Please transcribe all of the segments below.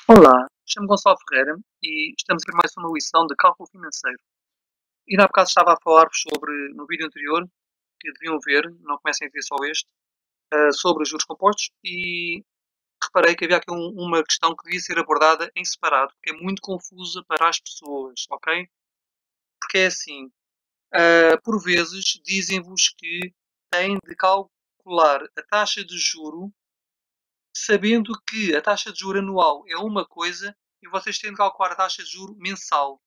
Olá, chamo-me Gonçalo Ferreira e estamos a ver mais uma lição de cálculo financeiro. E há bocado estava a falar-vos sobre, no vídeo anterior, que deviam ver, não comecem a ver só este, sobre os juros compostos e reparei que havia aqui uma questão que devia ser abordada em separado, porque é muito confusa para as pessoas, ok? Porque é assim, por vezes dizem-vos que têm de calcular a taxa de juro sabendo que a taxa de juro anual é uma coisa e vocês têm de calcular a taxa de juro mensal,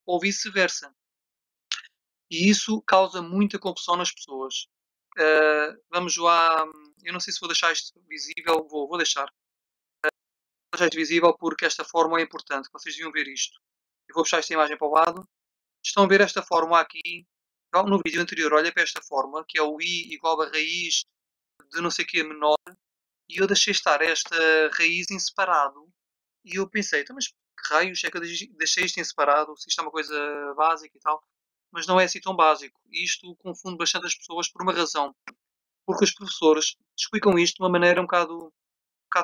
ou vice-versa. E isso causa muita confusão nas pessoas. Vamos lá. Eu não sei se vou deixar isto visível. Vou deixar. Vou deixar isto visível porque esta fórmula é importante. Vocês deviam ver isto. Eu vou puxar esta imagem para o lado. Estão a ver esta fórmula aqui. Então, no vídeo anterior, olha para esta fórmula, que é o I igual a raiz de não sei o que menor. E eu deixei estar esta raiz em separado. E eu pensei, então, mas que raios é que eu deixei isto em separado? Se isto é uma coisa básica e tal. Mas não é assim tão básico. E isto confunde bastante as pessoas por uma razão. Porque os professores explicam isto de uma maneira um bocado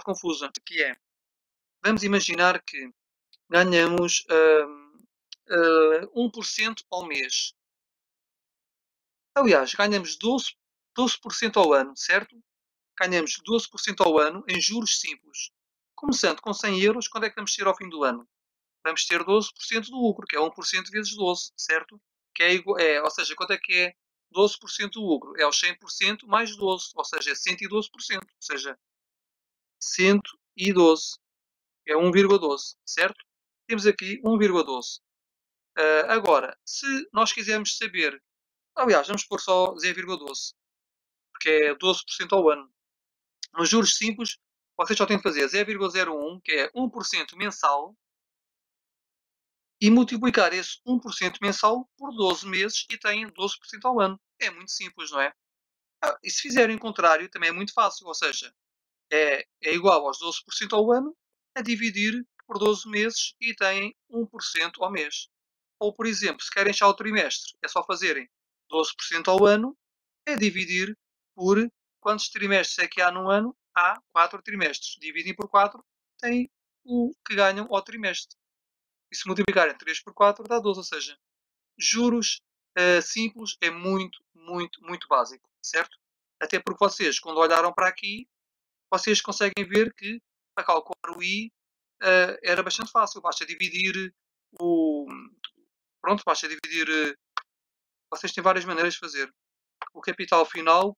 confusa. Que é, vamos imaginar que ganhamos 1% ao mês. Aliás, ganhamos 12% ao ano, certo? Ganhamos 12% ao ano em juros simples. Começando com 100 euros, quando é que vamos ter ao fim do ano? Vamos ter 12% do lucro, que é 1% vezes 12, certo? Que é igual, ou seja, quanto é que é 12% do lucro? É os 100% mais 12, ou seja, é 112%, ou seja, 112, é 1,12, certo? Temos aqui 1,12. Agora, se nós quisermos saber, aliás, vamos pôr só 0,12, porque é 12% ao ano. Nos juros simples, vocês só têm de fazer 0,01, que é 1% mensal, e multiplicar esse 1% mensal por 12 meses e têm 12% ao ano. É muito simples, não é? E se fizerem o contrário, também é muito fácil, ou seja, é igual aos 12% ao ano a dividir por 12 meses e têm 1% ao mês. Ou, por exemplo, se querem achar o trimestre, é só fazerem 12% ao ano a dividir por quantos trimestres é que há num ano? Há 4 trimestres. Dividem por 4, têm o que ganham ao trimestre. E se multiplicarem 3 por 4 dá 12, ou seja, juros simples é muito, muito, muito básico, certo? Até porque vocês, quando olharam para aqui, vocês conseguem ver que para calcular o I era bastante fácil. Basta dividir o. Pronto, basta dividir. Vocês têm várias maneiras de fazer. O capital final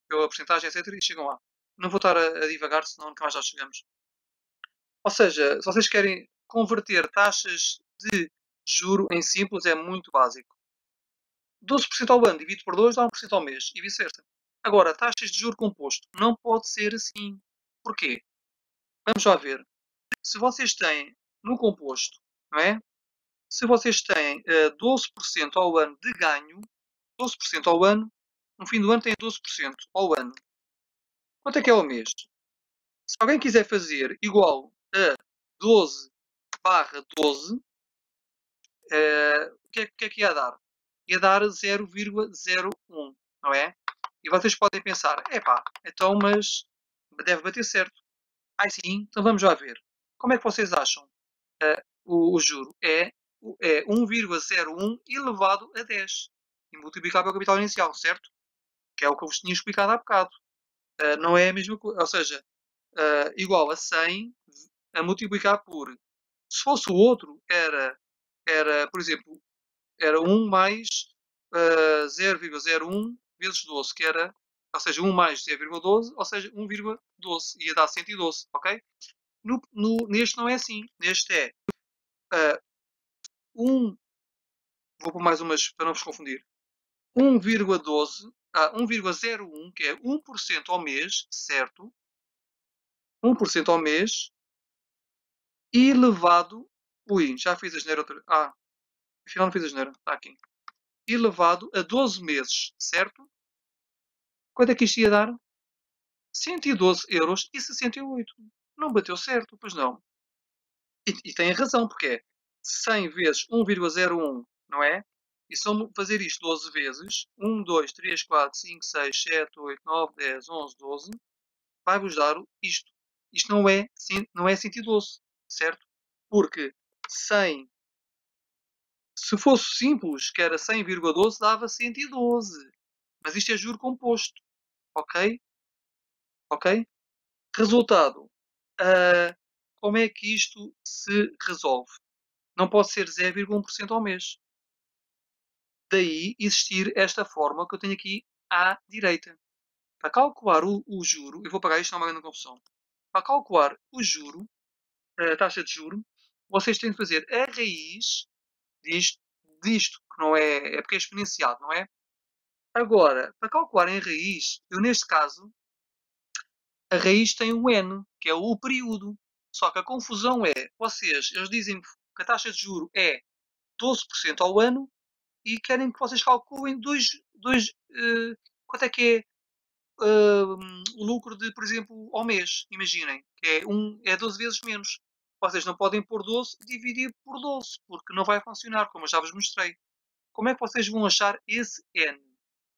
pela porcentagem, etc. E chegam lá. Não vou estar a divagar, senão nunca mais já chegamos. Ou seja, se vocês querem converter taxas de juro em simples, é muito básico. 12% ao ano dividido por 2 dá 1% ao mês e vice-versa. Agora, taxas de juro composto. Não pode ser assim. Porquê? Vamos lá ver. Se vocês têm no composto, não é? Se vocês têm 12% ao ano de ganho, 12% ao ano, no fim do ano têm 12% ao ano. Quanto é que é ao mês? Se alguém quiser fazer igual a 12 barra 12, o que é que ia dar? Ia dar 0,01, não é? E vocês podem pensar, epá, então, mas deve bater certo. Ah, sim, então vamos lá ver. Como é que vocês acham o juro? É 1,01 elevado a 10 e multiplicado pelo capital inicial, certo? Que é o que eu vos tinha explicado há bocado. Não é a mesma coisa, ou seja, igual a 100 a multiplicar por. Se fosse o outro, era por exemplo, era 1 mais 0,01 vezes 12, que era, ou seja, 1 mais 0,12, ou seja, 1,12, ia dar 112, ok? Neste não é assim. Neste é 1, vou pôr mais umas para não vos confundir, 1,12, 1,01, que é 1% ao mês, certo? 1% ao mês, elevado, ui, já fiz a geneira outra vez, afinal não fiz a geneira, está aqui, elevado a 12 meses, certo? Quanto é que isto ia dar? 112,68 €. Não bateu certo, pois não. E tem razão, porque é 100 vezes 1,01, não é? E se eu fazer isto 12 vezes, 1, 2, 3, 4, 5, 6, 7, 8, 9, 10, 11, 12, vai-vos dar isto. Isto não é 112. certo? Porque 100, se fosse simples, que era 100,12, dava 112. Mas isto é juro composto, ok? Ok? Resultado. Como é que isto se resolve? Não pode ser 0,1% ao mês. Daí existir esta fórmula que eu tenho aqui à direita. Para calcular o juro, eu vou pagar isto, não é uma grande confusão. Para calcular o juro, a taxa de juro, vocês têm de fazer a raiz disto que não é, é porque é exponenciado, não é? Agora, para calcular em raiz, eu neste caso, a raiz tem um n, que é o período. Só que a confusão é, eles dizem que a taxa de juro é 12% ao ano e querem que vocês calculem quanto é que é o lucro de, por exemplo, ao mês. Imaginem, que é 12 vezes menos. Vocês não podem pôr 12 e dividir por 12, porque não vai funcionar, como eu já vos mostrei. Como é que vocês vão achar esse n?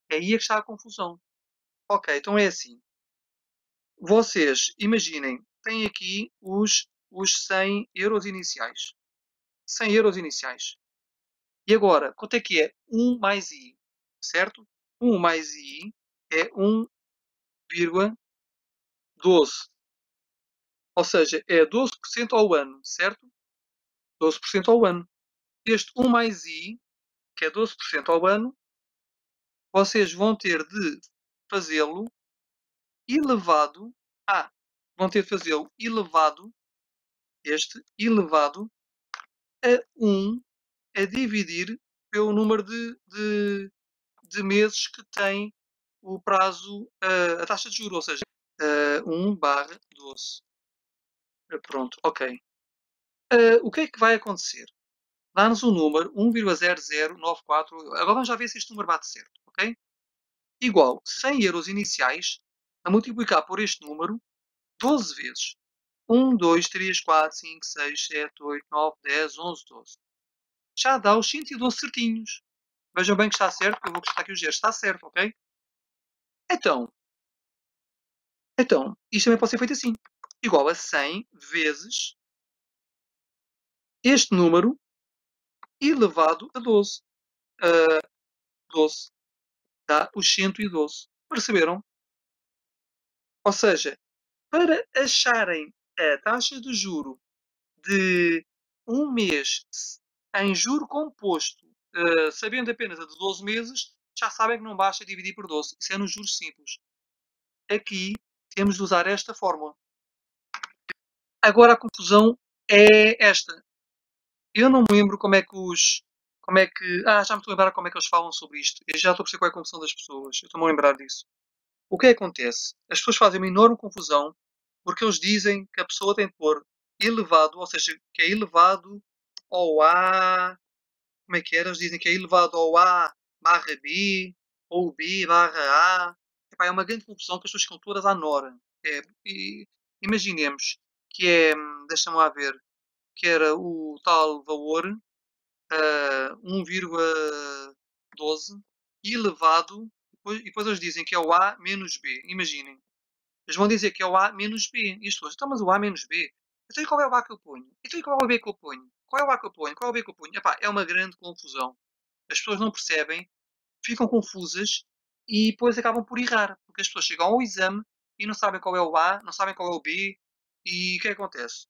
É aí é que está a confusão. Ok, então é assim. Vocês, imaginem, têm aqui os 100 euros iniciais. 100 euros iniciais. E agora, quanto é que é 1 mais i? Certo? 1 mais i é 1,12. Ou seja, é 12% ao ano, certo? 12% ao ano. Este 1 mais i, que é 12% ao ano, vocês vão ter de fazê-lo elevado a. Vão ter de fazê-lo elevado, este elevado a 1 a dividir pelo número de meses que tem o prazo, a taxa de juros, ou seja, 1/12. Pronto, ok. O que é que vai acontecer? Dá-nos um número, 1,0094. Agora vamos já ver se este número bate certo, ok? Igual 100 euros iniciais a multiplicar por este número 12 vezes. 1, 2, 3, 4, 5, 6, 7, 8, 9, 10, 11, 12. Já dá os 112 certinhos. Vejam bem que está certo, eu vou acrescentar aqui os zeros. Está certo, ok? Então, isto também pode ser feito assim. Igual a 100 vezes este número elevado a 12. 12 dá os 112. Perceberam? Ou seja, para acharem a taxa de juro de um mês em juro composto, sabendo apenas a de 12 meses, já sabem que não basta dividir por 12. Isso é nos juros simples. Aqui temos de usar esta fórmula. Agora a confusão é esta. Eu não me lembro como é que os. Como é que. Já me estou a lembrar como é que eles falam sobre isto. Eu já estou a perceber qual é a confusão das pessoas. Eu estou-me a lembrar disso. O que acontece? As pessoas fazem uma enorme confusão porque eles dizem que a pessoa tem de pôr elevado, ou seja, que é elevado ao A. Como é que era? Eles dizem que é elevado ao A barra B, ou B barra A. Epá, é uma grande confusão que as pessoas ficam todas à nora. Imaginemos que é, deixa-me lá ver, que era o tal valor 1,12 elevado, e depois eles dizem que é o A menos B. Imaginem. Eles vão dizer que é o A menos B. E as pessoas, então, mas o A menos B? Então, e qual é o A que eu ponho? Então, e qual é o B que eu ponho? Qual é o A que eu ponho? Qual é o B que eu ponho? Epá, é uma grande confusão. As pessoas não percebem, ficam confusas e depois acabam por errar. Porque as pessoas chegam ao exame e não sabem qual é o A, não sabem qual é o B. E o que acontece?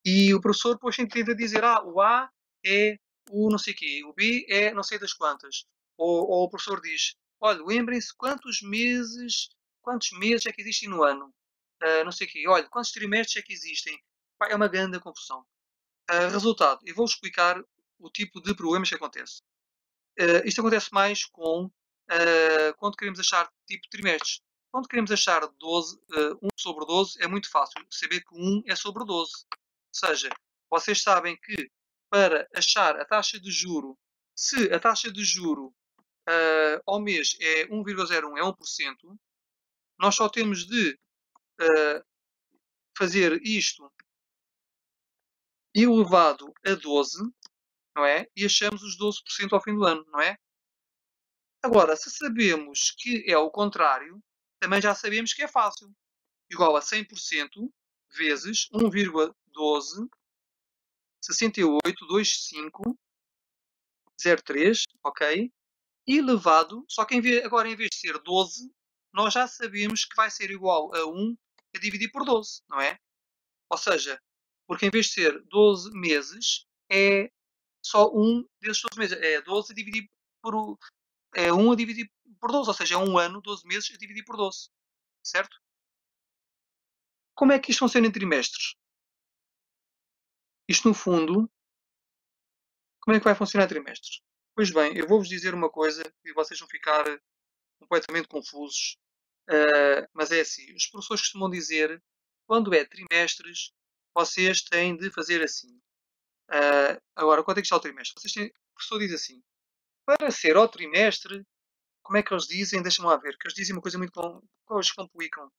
E o professor depois tenta dizer, o A é o não sei quê, o B é não sei das quantas. Ou o professor diz, olha, lembrem-se quantos meses é que existem no ano. Não sei o quê, olha, quantos trimestres é que existem. Pá, é uma grande confusão. Resultado, eu vou explicar o tipo de problemas que acontece. Isto acontece mais quando queremos achar tipo de trimestres. Quando queremos achar 12, 1 sobre 12 é muito fácil saber que 1 é sobre 12. Ou seja, vocês sabem que para achar a taxa de juro, se a taxa de juro ao mês é 1,01, é 1%, nós só temos de fazer isto elevado a 12, não é? E achamos os 12% ao fim do ano, não é? Agora, se sabemos que é o contrário, também já sabemos que é fácil. Igual a 100% vezes 1,12 12, 682503, ok? Elevado, só que agora em vez de ser 12, nós já sabemos que vai ser igual a 1 a dividir por 12, não é? Ou seja, porque em vez de ser 12 meses, é só um desses 12 meses. É 12 a dividir por... É 1 a dividir por 12, ou seja, é um ano, 12 meses a dividir por 12. Certo? Como é que isto funciona em trimestres? Isto, no fundo, como é que vai funcionar em trimestres? Pois bem, eu vou-vos dizer uma coisa e vocês vão ficar completamente confusos. Mas é assim, os professores costumam dizer, quando é trimestres, vocês têm de fazer assim. Agora, quanto é que está o trimestre? O professor diz assim, para ser ao trimestre, como é que eles dizem? Deixa-me lá ver, que eles dizem uma coisa muito eles complicam.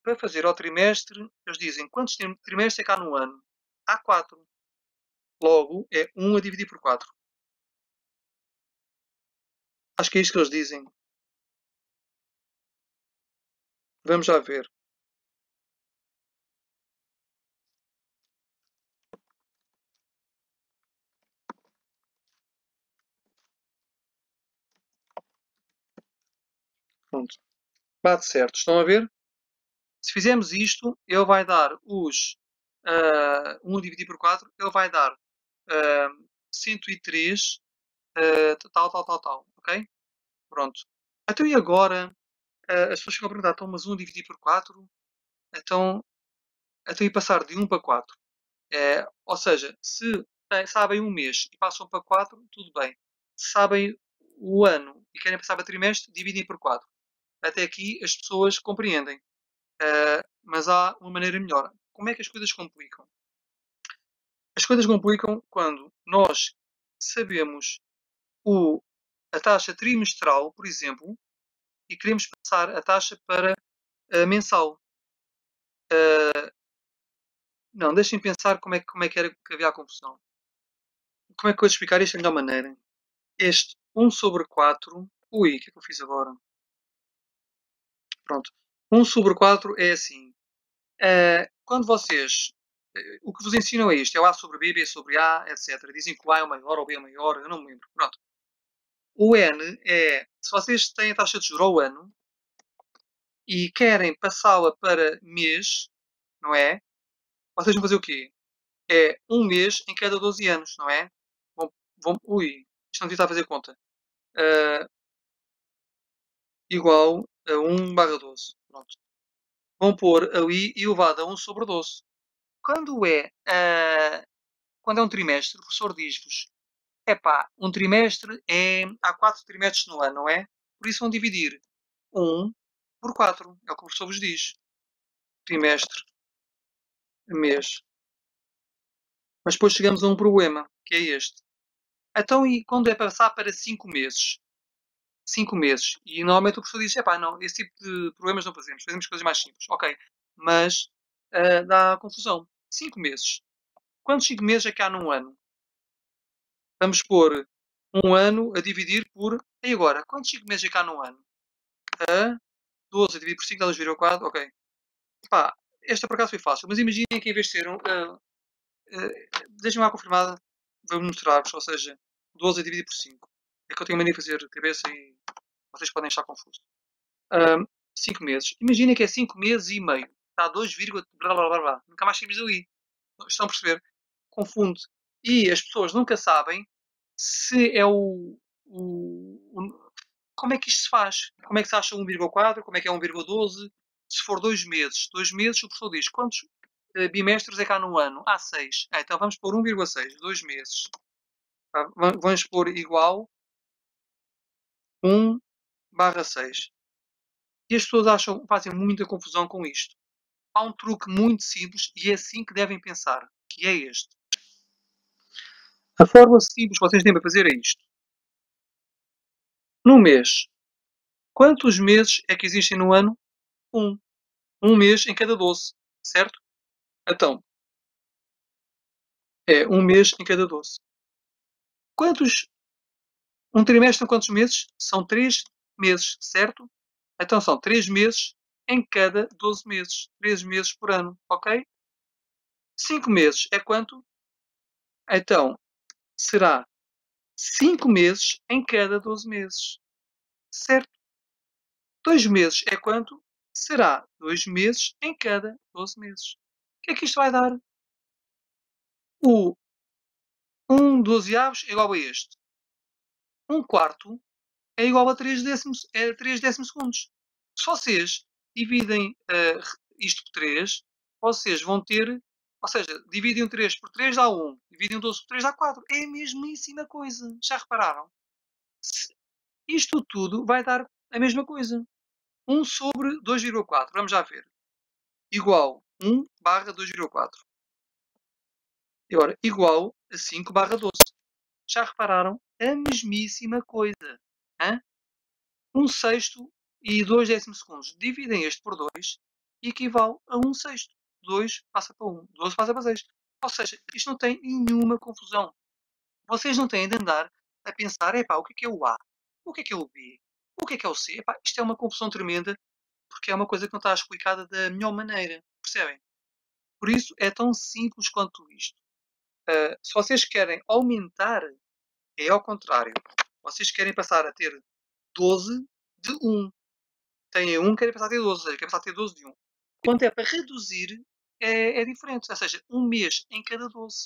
Para fazer ao trimestre, eles dizem, quantos trimestres é que há no ano? Há 4. Logo, é 1 a dividir por 4. Acho que é isto que eles dizem. Vamos já ver. Pronto. Bate certo. Estão a ver? Se fizermos isto, ele vai dar os 1 a dividir por 4, ele vai dar 103, tal. Ok? Pronto. Então e agora? As pessoas ficam a perguntar, então, mas 1 a dividir por 4? Então, e passar de 1 para 4? Ou seja, se sabem um mês e passam para 4, tudo bem. Se sabem o ano e querem passar para trimestre, dividem por 4. Até aqui as pessoas compreendem. Mas há uma maneira melhor. Como é que as coisas complicam? As coisas complicam quando nós sabemos a taxa trimestral, por exemplo, e queremos passar a taxa para mensal. Não, deixem pensar como é que era que havia a confusão. Como é que eu vou explicar isto da melhor maneira? Este 1 sobre 4... Ui, o que é que eu fiz agora? Pronto. 1 sobre 4 é assim. Quando vocês... o que vos ensinam é isto. É o A sobre B, B sobre A, etc. Dizem que o A é o maior ou o B é o maior. Eu não me lembro. Pronto. O N é... Se vocês têm a taxa de juros ao ano e querem passá-la para mês, não é? Vocês vão fazer o quê? É um mês em cada 12 anos, não é? Ui, isto não devia estar a fazer conta. Uh, Igual a 1/12. Pronto. Vão pôr ali elevado a 1 sobre 12. Quando é, quando é um trimestre, o professor diz-vos, epá, um trimestre há 4 trimestres no ano, não é? Por isso vão dividir 1 por 4. É o que o professor vos diz. Trimestre, mês. Mas depois chegamos a um problema, que é este. Então, e quando é passar para 5 meses? 5 meses. E normalmente o professor diz, epá, não, esse tipo de problemas não fazemos coisas mais simples. Ok, mas dá confusão. 5 meses. Quantos 5 meses é que há num ano? Vamos pôr um ano a dividir por... E agora, quantos 5 meses é que há num ano? 12 a dividir por 5 dá 2,4, ok. Pá, esta por acaso foi fácil, mas imaginem que em vez de ser deixem-me lá confirmada, vou mostrar-vos, ou seja, 12 a dividir por 5. É que eu tenho mania de fazer cabeça e vocês podem estar confusos. 5 meses. Imagina que é 5 meses e meio. Está 2, blá blá blá blá. Nunca mais saímos dali. Estão a perceber? Confunde. E as pessoas nunca sabem se é como é que isto se faz? Como é que se acha 1,4? Como é que é 1,12? Se for 2 meses. 2 meses, o professor diz quantos bimestres é que há no ano? Há 6. Então vamos pôr 1,6. 2 meses. Vamos pôr igual 1/6. E as pessoas fazem muita confusão com isto. Há um truque muito simples e é assim que devem pensar, que é este. A forma simples que vocês têm para fazer é isto. No mês, quantos meses é que existem no ano? Um. Um mês em cada 12, certo? Então, é um mês em cada 12. Quantos... Um trimestre são quantos meses? São 3 meses, certo? Então são 3 meses em cada 12 meses. 3 meses por ano, ok? 5 meses é quanto? Então, será 5 meses em cada 12 meses. Certo? 2 meses é quanto? Será 2 meses em cada 12 meses. O que é que isto vai dar? O 1/12 é igual a este. 1/4 é igual a 3 décimos segundos. Se vocês dividem isto por 3, vocês vão ter, ou seja, dividem o 3 por 3 dá 1, dividem o 12 por 3 dá 4. É a mesmíssima coisa. Já repararam? Isto tudo vai dar a mesma coisa. 1 sobre 2,4. Vamos já ver. Igual 1/2,4. E agora, igual a 5/12. Já repararam? A mesmíssima coisa. Hã? 1/6 e 2 décimos segundos. Dividem este por 2 e equivale a 1/6. 2 passa para 1. 12 passa para 6. Ou seja, isto não tem nenhuma confusão. Vocês não têm de andar a pensar, epá, o que é o A? O que é o B? O que é o C? Epá, isto é uma confusão tremenda porque é uma coisa que não está explicada da melhor maneira. Percebem? Por isso é tão simples quanto isto. Se vocês querem aumentar, é ao contrário. Vocês querem passar a ter 12 de 1. Têm 1, querem passar a ter 12. Ou seja, querem passar a ter 12 de 1. Quando é para reduzir, é diferente. Ou seja, um mês em cada 12.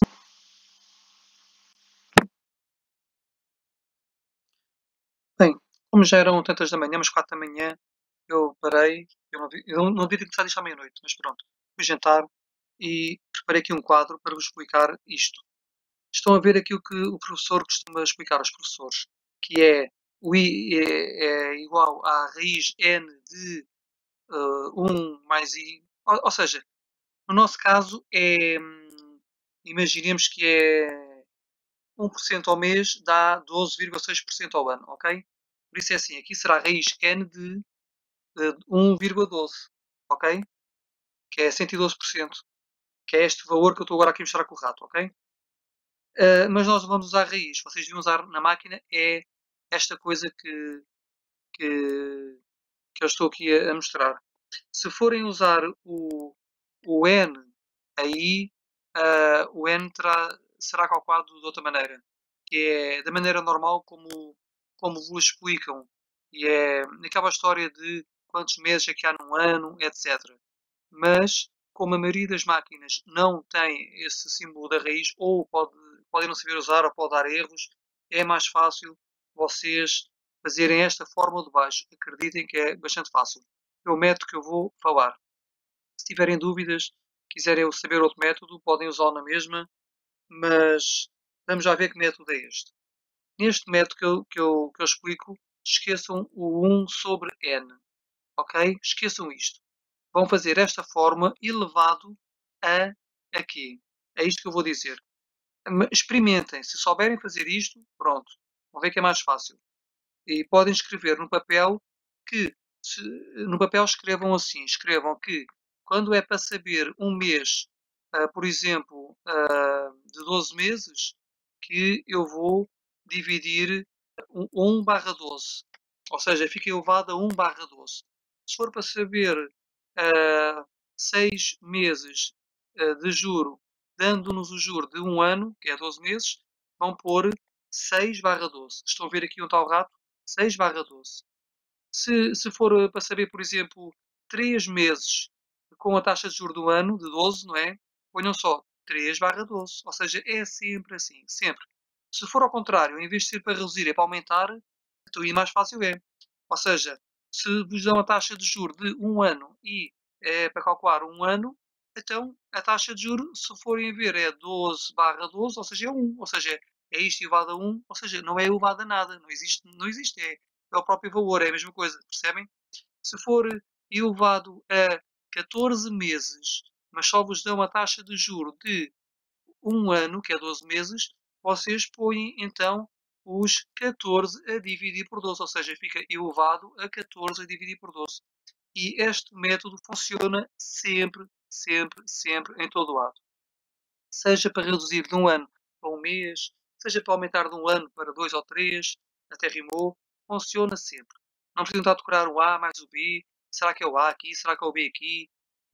Bem, como já eram tantas da manhã, umas 4 da manhã, eu parei. Eu não devia ter começado isto à meia-noite, mas pronto. Fui jantar e preparei aqui um quadro para vos explicar isto. Estão a ver aquilo que o professor costuma explicar aos professores, que é o I é igual à raiz n de 1 mais I. Ou seja, no nosso caso é, imaginemos que é 1% ao mês dá 12,6% ao ano, ok? Por isso é assim, aqui será a raiz n de 1,12, ok? Que é 112%, que é este valor que eu estou agora aqui a mostrar com o rato, ok? Mas nós vamos usar a raiz. Vocês deviam usar na máquina é esta coisa que, que eu estou aqui a mostrar. Se forem usar o N, aí o N será calculado de outra maneira, que é da maneira normal como vos explicam. E é aquela história de quantos meses é que há num ano, etc. Mas, como a maioria das máquinas não tem esse símbolo da raiz, ou podem não saber usar, ou pode dar erros, é mais fácil vocês fazerem esta fórmula de baixo. Acreditem que é bastante fácil. É o método que eu vou falar. Se tiverem dúvidas, quiserem saber outro método, podem usá-lo na mesma, mas vamos já ver que método é este. Neste método que eu explico, esqueçam o 1 sobre n, ok? Esqueçam isto. Vão fazer esta forma elevado a quê? É isto que eu vou dizer. Experimentem. Se souberem fazer isto, pronto. Vão ver que é mais fácil. E podem escrever no papel que, no papel escrevam assim, escrevam que quando é para saber um mês, por exemplo, de 12 meses, que eu vou dividir 1/12. Ou seja, fica elevado a 1/12. Se for para saber 6 meses de juro, dando-nos o juro de um ano, que é 12 meses, vão pôr 6/12. Estão a ver aqui um tal rato? 6/12. Se for para saber, por exemplo, 3 meses com a taxa de juros do ano, de 12, não é? Ponham só 3/12. Ou seja, é sempre assim, sempre. Se for ao contrário, em vez de ser para reduzir, é para aumentar, então aí mais fácil é. Ou seja, se vos dão a taxa de juros de um ano e é para calcular um ano, então a taxa de juros, se forem a ver, é 12/12, ou seja, é 1. Ou seja, é isto elevado a 1, ou seja, não é elevado a nada. Não existe, não existe. É o próprio valor, é a mesma coisa, percebem? Se for elevado a 14 meses, mas só vos dão a taxa de juro de um ano, que é 12 meses, vocês põem então os 14 a dividir por 12, ou seja, fica elevado a 14 a dividir por 12. E este método funciona sempre, sempre, sempre, em todo o lado. Seja para reduzir de um ano para um mês, seja para aumentar de um ano para 2 ou 3, até rimou, funciona sempre. Não precisam estar a decorar o A mais o B, será que é o A aqui, será que é o B aqui?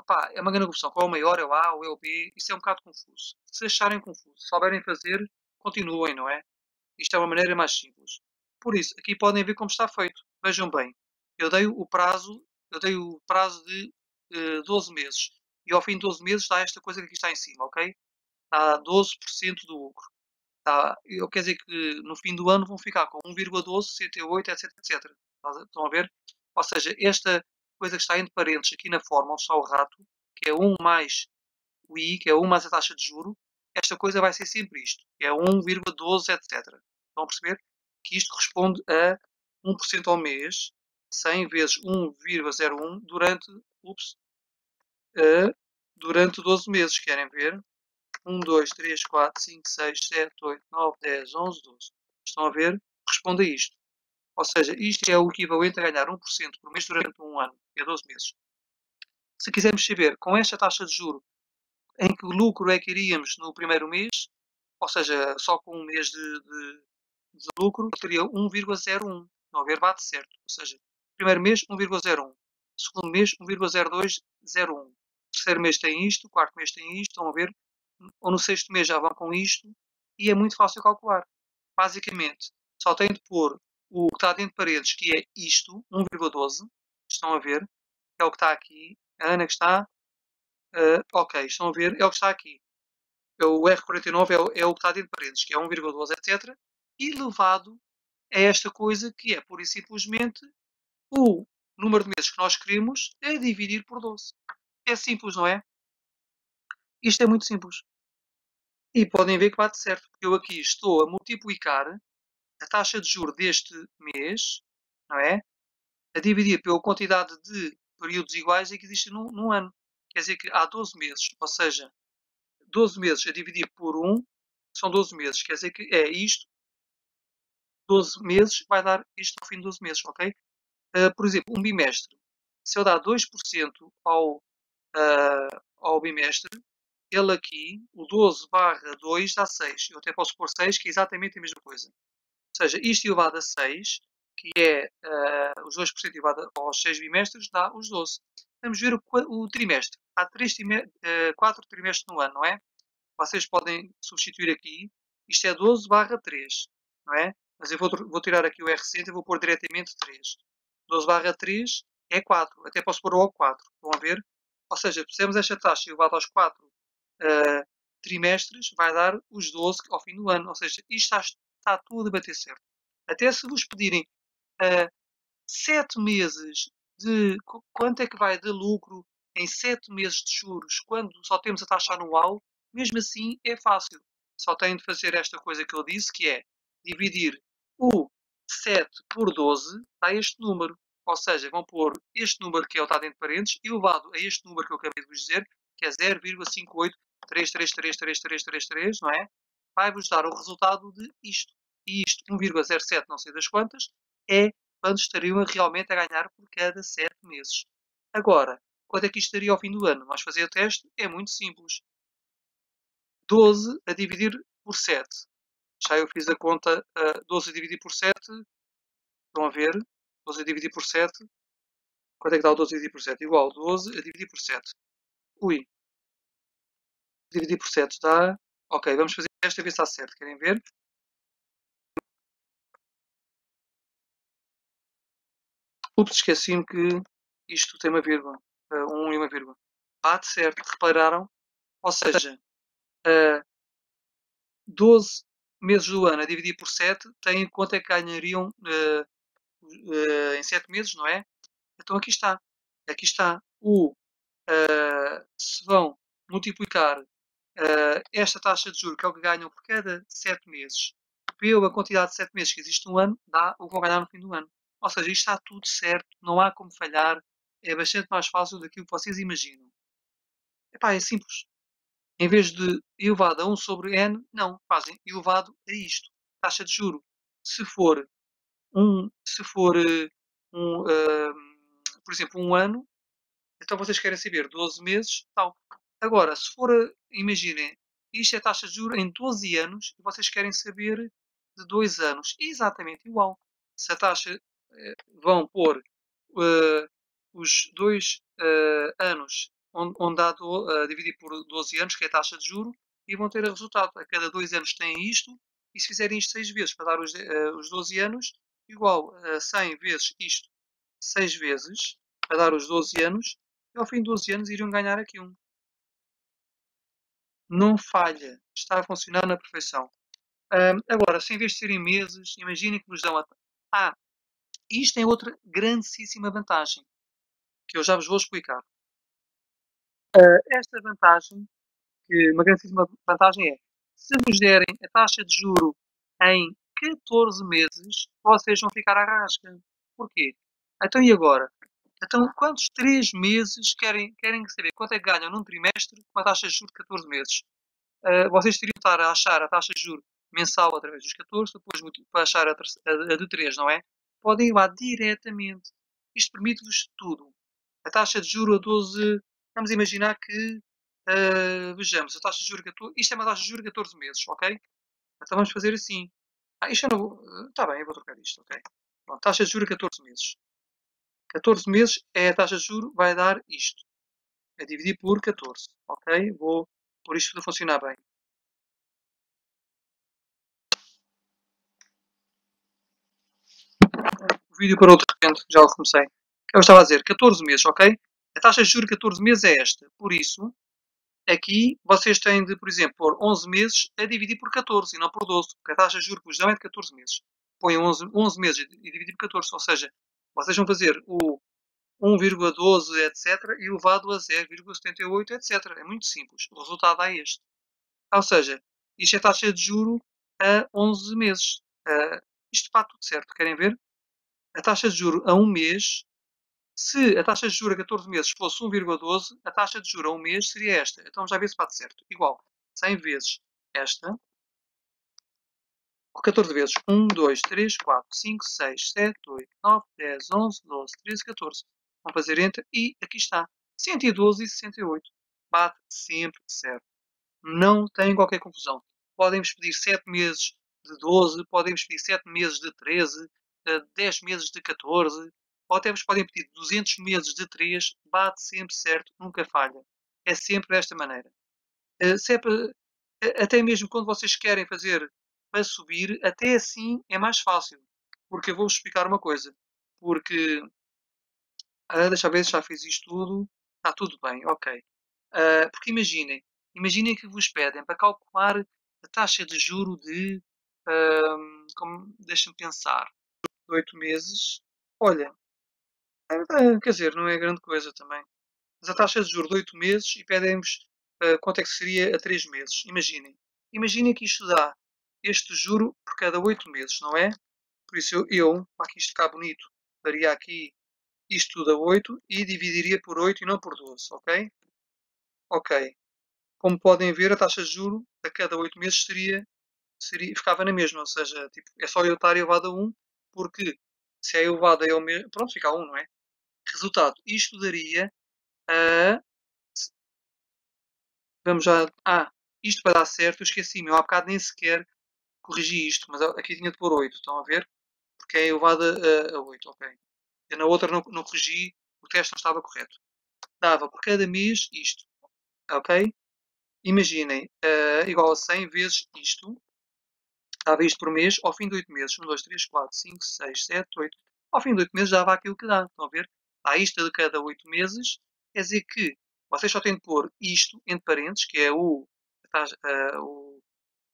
Pá, é uma grande confusão. Qual é o maior? É o A ou é o B? Isso é um bocado confuso. Se acharem confuso, se souberem fazer, continuem, não é? Isto é uma maneira mais simples. Por isso, aqui podem ver como está feito. Vejam bem, eu dei o prazo de 12 meses. E ao fim de 12 meses dá esta coisa que aqui está em cima, ok? Dá 12% do lucro. Quer dizer que no fim do ano vão ficar com 1,12, 68, etc, etc. Estão a ver? Ou seja, esta coisa que está entre parênteses aqui na forma, onde está o rato, que é 1 mais o I, que é 1 mais a taxa de juro, esta coisa vai ser sempre isto, que é 1,12, etc. Estão a perceber? Que isto corresponde a 1% ao mês, 100 vezes 1,01 durante 12 meses. Querem ver? 1, 2, 3, 4, 5, 6, 7, 8, 9, 10, 11, 12. Estão a ver? Responde a isto. Ou seja, isto é o equivalente a ganhar 1% por mês durante um ano, que é 12 meses. Se quisermos saber, com esta taxa de juro, em que lucro é que iríamos no primeiro mês, ou seja, só com um mês de lucro, teria 1,01. Não haver bate certo. Ou seja, primeiro mês 1,01. Segundo mês 1,0201. Terceiro mês tem isto, quarto mês tem isto, estão a ver? Ou no sexto mês já vão com isto e é muito fácil calcular. Basicamente, só tem de pôr o que está dentro de paredes, que é isto, 1,12. Estão a ver? É o que está aqui. A Ana que está. Ok, estão a ver? É o que está aqui. O R49 é o que está dentro de paredes, que é 1,12, etc. E elevado a esta coisa que é, pura e simplesmente, o número de meses que nós queremos é dividir por 12. É simples, não é? Isto é muito simples. E podem ver que bate certo, porque eu aqui estou a multiplicar a taxa de juros deste mês, não é? A dividir pela quantidade de períodos iguais que existe num ano. Quer dizer que há 12 meses, ou seja, 12 meses a dividir por 1 são 12 meses. Quer dizer que é isto, 12 meses vai dar isto ao fim de 12 meses, ok? Por exemplo, um bimestre. Se eu dar 2% ao bimestre, ele aqui, o 12 barra 2 dá 6. Eu até posso pôr 6, que é exatamente a mesma coisa. Ou seja, isto elevado a 6, que é os 2% elevado aos 6 bimestres, dá os 12. Vamos ver o trimestre. Há 4 trimestres no ano, não é? Vocês podem substituir aqui. Isto é 12 barra 3, não é? Mas eu vou tirar aqui o R100 e vou pôr diretamente 3. 12 barra 3 é 4. Até posso pôr logo 4. Estão a ver? Ou seja, se esta taxa elevada aos 4 trimestres, vai dar os 12 ao fim do ano. Ou seja, isto está tudo a bater certo. Até se vos pedirem 7 meses de quanto é que vai de lucro em 7 meses de juros, quando só temos a taxa anual, mesmo assim é fácil. Só têm de fazer esta coisa que eu disse, que é dividir o 7 por 12, dá este número. Ou seja, vão pôr este número que é o que está dentro de parênteses, elevado a este número que eu acabei de vos dizer, que é 0,583333333, não é? Vai-vos dar o resultado de isto. E isto, 1,07 não sei das quantas, é quanto estariam realmente a ganhar por cada 7 meses. Agora, quanto é que isto estaria ao fim do ano? Nós fazer o teste é muito simples. 12 a dividir por 7. Já eu fiz a conta, 12 a dividir por 7, estão a ver? 12 a dividir por 7. Quanto é que dá o 12 a dividir por 7? Igual, 12 a dividir por 7. Ui, dividir por 7 dá... Ok, vamos fazer esta vez está certo. Querem ver? Ups, esqueci-me que isto tem uma vírgula. Um e uma vírgula. Bate certo, repararam? Ou seja, 12 meses do ano a dividir por 7 têm quanto é que ganhariam em 7 meses, não é? Então aqui está. Aqui está. Se vão multiplicar esta taxa de juros, que é o que ganham por cada 7 meses, pela quantidade de 7 meses que existe no ano, dá o que vão ganhar no fim do ano. Ou seja, isto está tudo certo, não há como falhar, é bastante mais fácil do que vocês imaginam. Epá, é simples. Em vez de elevado a 1 sobre n, não, fazem elevado a isto. Taxa de juro. Se for, se for por exemplo, um ano, então vocês querem saber 12 meses, tal. Agora, se for, imaginem, isto é taxa de juros em 12 anos e vocês querem saber de 2 anos. Exatamente igual. Se a taxa vão pôr os 2 anos onde dá dividir por 12 anos, que é a taxa de juro, e vão ter o resultado. A cada 2 anos têm isto, e se fizerem isto 6 vezes para dar os 12 anos, igual a 100 vezes isto 6 vezes, para dar os 12 anos, e ao fim de 12 anos iriam ganhar aqui um. Não falha, está a funcionar na perfeição. Agora, se em vez de serem meses, imaginem que vos dão a. Ah, isto tem outra grandíssima vantagem, que eu já vos vou explicar. Esta vantagem, que uma grandíssima vantagem é, se vos derem a taxa de juro em 14 meses, vocês vão ficar à rasca. Porquê? Então e agora? Então, quantos 3 meses querem saber quanto é que ganham num trimestre com a taxa de juros de 14 meses? Vocês teriam de estar a achar a taxa de juros mensal através dos 14, depois para achar a de 3, não é? Podem ir lá diretamente. Isto permite-vos tudo. A taxa de juros a 12, vamos imaginar que, vejamos, a taxa de juros 14, isto é uma taxa de juros de 14 meses, ok? Então vamos fazer assim. Isto eu não vou, está bem, eu vou trocar isto, ok? Pronto, taxa de juros 14 meses. 14 meses é a taxa de juros, vai dar isto. É dividir por 14, ok? Vou pôr isto para funcionar bem. O vídeo parou de repente, já o comecei. Eu estava a dizer 14 meses, ok? A taxa de juros de 14 meses é esta. Por isso, aqui vocês têm de, por exemplo, pôr 11 meses a dividir por 14 e não por 12, porque a taxa de juros que vos dão é de 14 meses. Põem 11 meses e dividir por 14, ou seja, vocês vão fazer o 1,12, etc., e elevado a 0,78, etc. É muito simples. O resultado é este. Ou seja, isto é taxa de juro a 11 meses. Isto está tudo certo. Querem ver? A taxa de juro a um mês, se a taxa de juro a 14 meses fosse 1,12, a taxa de juro a um mês seria esta. Então já vê se bate certo. Igual 100 vezes esta, 14 vezes 1, 2, 3, 4, 5, 6, 7, 8, 9, 10, 11, 12, 13, 14. Vão fazer Enter e aqui está. 112 e 68. Bate sempre certo. Não tem qualquer confusão. Podem-vos pedir 7 meses de 12, podem-vos pedir 7 meses de 13, 10 meses de 14, ou até vos podem pedir 200 meses de 3, bate sempre certo, nunca falha. É sempre desta maneira. Se é para, até mesmo quando vocês querem fazer para subir, até assim é mais fácil. Porque eu vou-vos explicar uma coisa. Porque, deixa eu ver se já fiz isto tudo. Está tudo bem, ok. Porque imaginem que vos pedem para calcular a taxa de juro de, deixa-me pensar, de 8 meses. Olha, quer dizer, não é grande coisa também. Mas a taxa de juro de 8 meses e pedem-vos quanto é que seria a 3 meses. Imaginem que isto dá este juro por cada 8 meses, não é? Por isso para que isto ficar bonito, daria aqui isto tudo a 8 e dividiria por 8 e não por 12, ok? Ok. Como podem ver, a taxa de juro a cada 8 meses ficava na mesma, ou seja, tipo, é só eu estar elevado a 1, porque se é elevado a ele mesmo, pronto, fica a 1, não é? Resultado, isto daria a, vamos já, isto para dar certo, eu esqueci-me, eu há bocado nem sequer corrigi isto, mas aqui tinha de pôr 8, estão a ver? Porque é elevado a 8, ok. Eu na outra não corrigi, o teste não estava correto. Dava por cada mês isto, ok? Imaginem, igual a 100 vezes isto, dava isto por mês, ao fim de 8 meses, 1, 2, 3, 4, 5, 6, 7, 8, ao fim de 8 meses dava aquilo que dá, estão a ver? Há isto de cada 8 meses, quer dizer que vocês só têm de pôr isto entre parênteses, que é o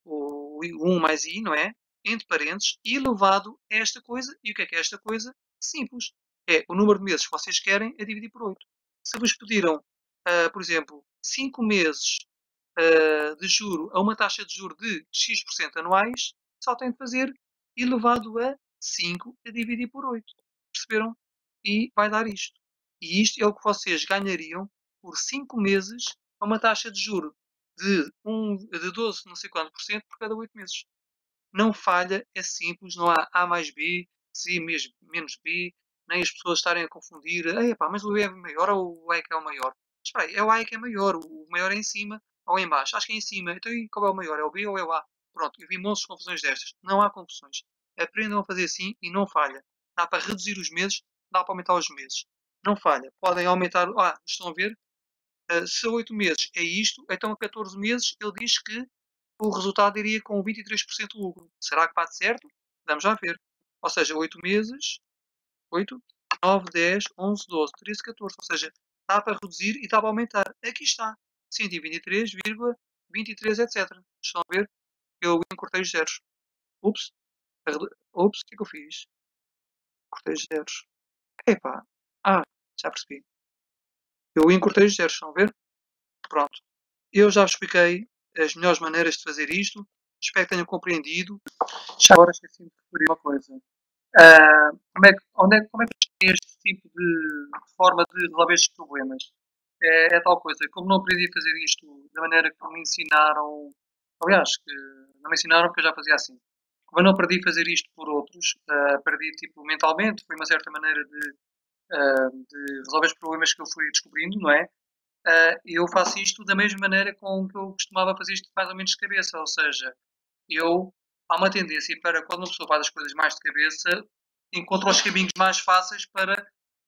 1 mais i, não é? Entre parênteses, e elevado a esta coisa, e o que é esta coisa? Simples. É o número de meses que vocês querem a dividir por 8. Se vos pediram, por exemplo, 5 meses de juro a uma taxa de juro de X% anuais, só tem de fazer elevado a 5 a dividir por 8. Perceberam? E vai dar isto. E isto é o que vocês ganhariam por 5 meses a uma taxa de juro de 12 não sei quanto por cento por cada 8 meses. Não falha, é simples, não há A mais B, C menos B, nem as pessoas estarem a confundir. Epá, mas o B é maior ou o A é que é o maior? Espera aí, é o A é que é maior, o maior é em cima ou em baixo? Acho que é em cima. Então e qual é o maior? É o B ou é o A? Pronto, eu vi montes de confusões destas. Não há confusões. Aprendam a fazer assim e não falha. Dá para reduzir os meses, dá para aumentar os meses. Não falha. Podem aumentar. Estão a ver? Se a 8 meses é isto, então a 14 meses ele diz que o resultado iria com 23% de lucro. Será que bate certo? Vamos já ver. Ou seja, 8 meses, 8, 9, 10, 11, 12, 13, 14. Ou seja, está para reduzir e está para aumentar. Aqui está. 123,23, etc. Estão a ver? Eu encurtei os zeros. Ups. Ups, o que é que eu fiz? Cortei os zeros. Epá. Já percebi. Eu encurtei os zeros, estão a ver? Pronto. Eu já vos expliquei as melhores maneiras de fazer isto. Espero que tenham compreendido. Já agora esqueci-me de referir uma coisa. Como é que eu este tipo de forma de resolver estes problemas? É tal coisa. Como não aprendi a fazer isto da maneira que me ensinaram, aliás, que não me ensinaram porque eu já fazia assim. Como eu não aprendi a fazer isto por outros, aprendi tipo mentalmente, foi uma certa maneira de resolver os problemas que eu fui descobrindo, não é? Eu faço isto da mesma maneira com que eu costumava fazer isto mais ou menos de cabeça, ou seja, há uma tendência para quando uma pessoa faz as coisas mais de cabeça, encontra os caminhos mais fáceis para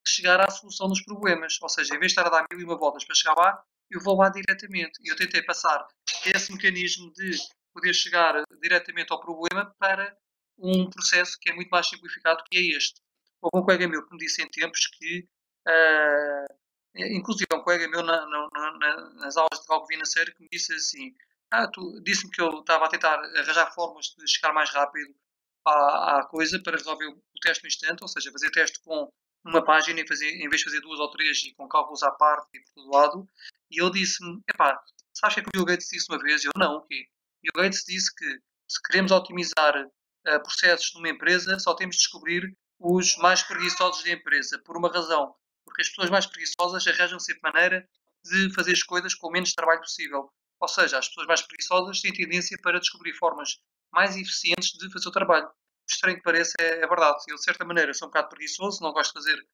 chegar à solução dos problemas, ou seja, em vez de estar a dar mil e uma voltas para chegar lá, eu vou lá diretamente. E eu tentei passar esse mecanismo de poder chegar diretamente ao problema para um processo que é muito mais simplificado, que é este. Houve um colega meu que me disse em tempos que uh, inclusive, um colega meu nas aulas de cálculo financeiro que me disse assim: tu disse-me que eu estava a tentar arranjar formas de chegar mais rápido à coisa para resolver o teste no instante, ou seja, fazer teste com uma página em vez de fazer duas ou três e com cálculos à parte e por todo lado. E ele disse-me: epá, sabes o que é que o Bill Gates disse uma vez? Eu não, o quê? Bill Gates disse que se queremos otimizar processos numa empresa, só temos de descobrir os mais preguiçosos da empresa, por uma razão porque as pessoas mais preguiçosas arranjam sempre maneira de fazer as coisas com o menos trabalho possível. Ou seja, as pessoas mais preguiçosas têm tendência para descobrir formas mais eficientes de fazer o trabalho. Por estranho que pareça, é verdade. Eu, de certa maneira, sou um bocado preguiçoso, não gosto de fazer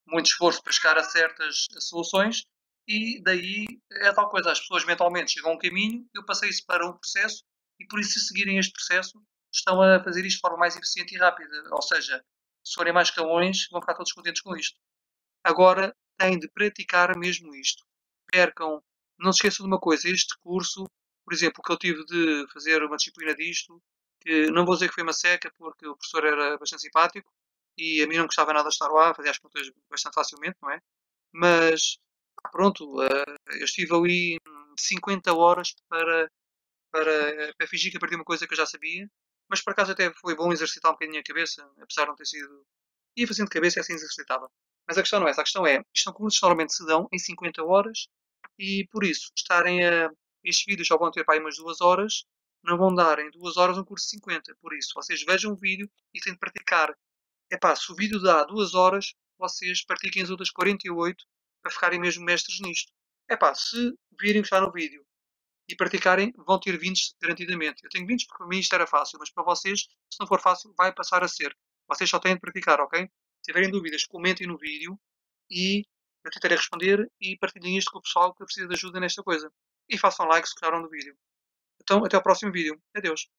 muito esforço para chegar a certas soluções e daí é tal coisa. As pessoas mentalmente chegam a um caminho, eu passei isso para um processo e por isso, se seguirem este processo, estão a fazer isto de forma mais eficiente e rápida. Ou seja, se forem mais calões, vão ficar todos contentes com isto. Agora têm de praticar mesmo isto. Percam, não se esqueçam de uma coisa, este curso, por exemplo, que eu tive de fazer uma disciplina disto, que não vou dizer que foi uma seca, porque o professor era bastante simpático e a mim não gostava nada de estar lá, fazia as contas bastante facilmente, não é? Mas, pronto, eu estive ali 50 horas para fingir que aprendi uma coisa que eu já sabia, mas por acaso até foi bom exercitar um bocadinho a cabeça, apesar de não ter sido. Ia fazendo de cabeça e assim exercitava. Mas a questão não é essa, a questão é, isto são cursos que normalmente se dão em 50 horas e por isso, estes vídeos só vão ter para aí umas 2 horas, não vão dar em 2 horas um curso de 50. Por isso, vocês vejam o vídeo e tentem praticar. Epá, se o vídeo dá 2 horas, vocês pratiquem as outras 48 para ficarem mesmo mestres nisto. Epá, se virem que está no vídeo e praticarem, vão ter 20 garantidamente. Eu tenho 20 porque para mim isto era fácil, mas para vocês, se não for fácil, vai passar a ser. Vocês só têm de praticar, ok? Se tiverem dúvidas, comentem no vídeo e eu tentarei responder e partilhem isto com o pessoal que precisa de ajuda nesta coisa. E façam like se gostaram do vídeo. Então, até ao próximo vídeo. Adeus.